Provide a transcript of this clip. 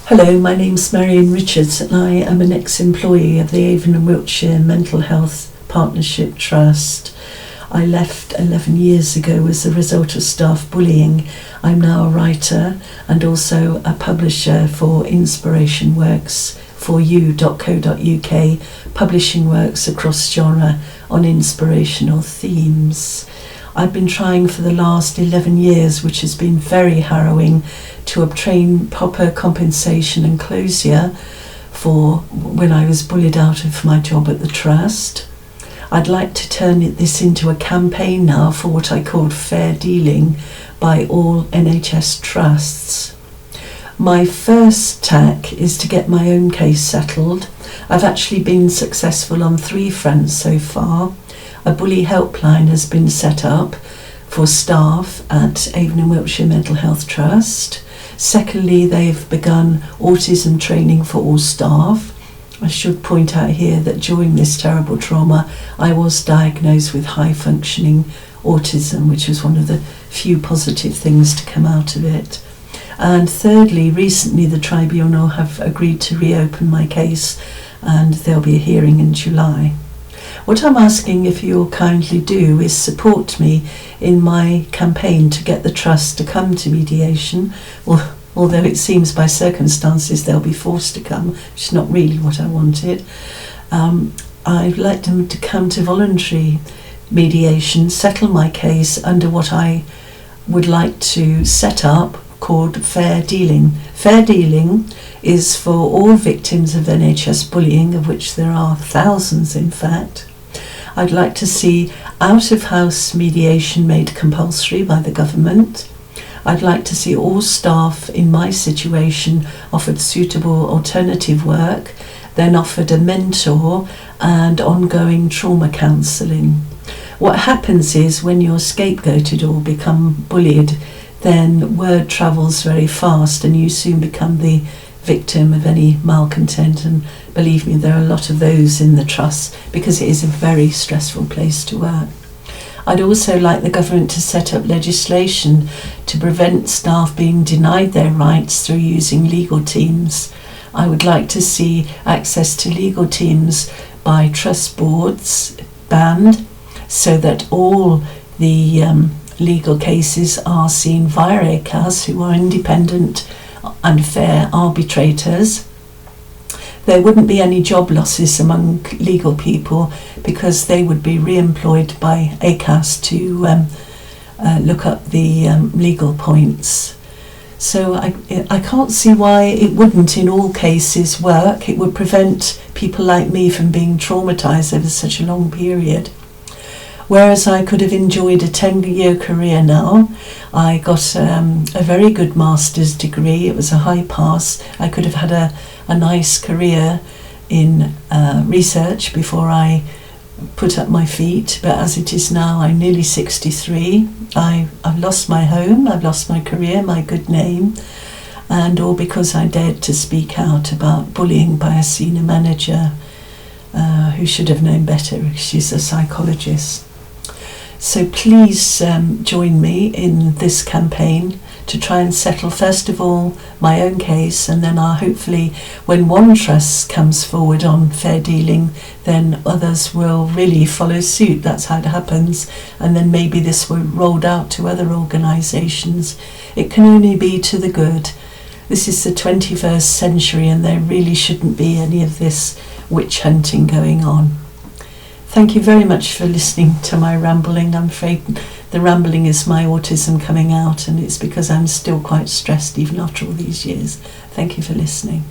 Hello, my name's Marianne Richards and I am an ex-employee of the Avon and Wiltshire Mental Health Partnership Trust. I left 11 years ago as a result of staff bullying. I'm now a writer and also a publisher for Inspiration Works for you.co.uk, publishing works across genre on inspirational themes. I've been trying for the last 11 years, which has been very harrowing, to obtain proper compensation and closure for when I was bullied out of my job at the Trust. I'd like to turn this into a campaign now for what I called fair dealing by all NHS trusts. My first tack is to get my own case settled. I've actually been successful on 3 fronts so far. A bully helpline has been set up for staff at Avon and Wiltshire Mental Health Trust. Secondly, they've begun autism training for all staff. I should point out here that during this terrible trauma, I was diagnosed with high functioning autism, which was one of the few positive things to come out of it. And thirdly, recently the tribunal have agreed to reopen my case and there'll be a hearing in July. What I'm asking if you'll kindly do is support me in my campaign to get the Trust to come to mediation, although it seems by circumstances they'll be forced to come, which is not really what I wanted. I'd like them to come to voluntary mediation, settle my case under what I would like to set up called fair dealing. Fair dealing is for all victims of NHS bullying, of which there are thousands in fact. I'd like to see out-of-house mediation made compulsory by the government. I'd like to see all staff in my situation offered suitable alternative work, then offered a mentor and ongoing trauma counselling. What happens is when you're scapegoated or become bullied, then word travels very fast and you soon become the victim of any malcontent, and believe me, there are a lot of those in the Trust because it is a very stressful place to work. I'd also like the government to set up legislation to prevent staff being denied their rights through using legal teams. I would like to see access to legal teams by trust boards banned so that all the legal cases are seen via ACAS, who are independent and fair arbitrators. There wouldn't be any job losses among legal people because they would be re-employed by ACAS to look up the legal points. So I can't see why it wouldn't in all cases work. It would prevent people like me from being traumatised over such a long period. Whereas I could have enjoyed a 10-year career now. I got a very good master's degree. It was a high pass. I could have had a nice career in research before I put up my feet. But as it is now, I'm nearly 63. I've lost my home, I've lost my career, my good name, and all because I dared to speak out about bullying by a senior manager who should have known better. She's a psychologist. So please join me in this campaign to try and settle, first of all, my own case, and then hopefully when one trust comes forward on fair dealing, then others will really follow suit. That's how it happens. And then maybe this will be rolled out to other organisations. It can only be to the good. This is the 21st century and there really shouldn't be any of this witch hunting going on. Thank you very much for listening to my rambling. I'm afraid the rambling is my autism coming out, and it's because I'm still quite stressed even after all these years. Thank you for listening.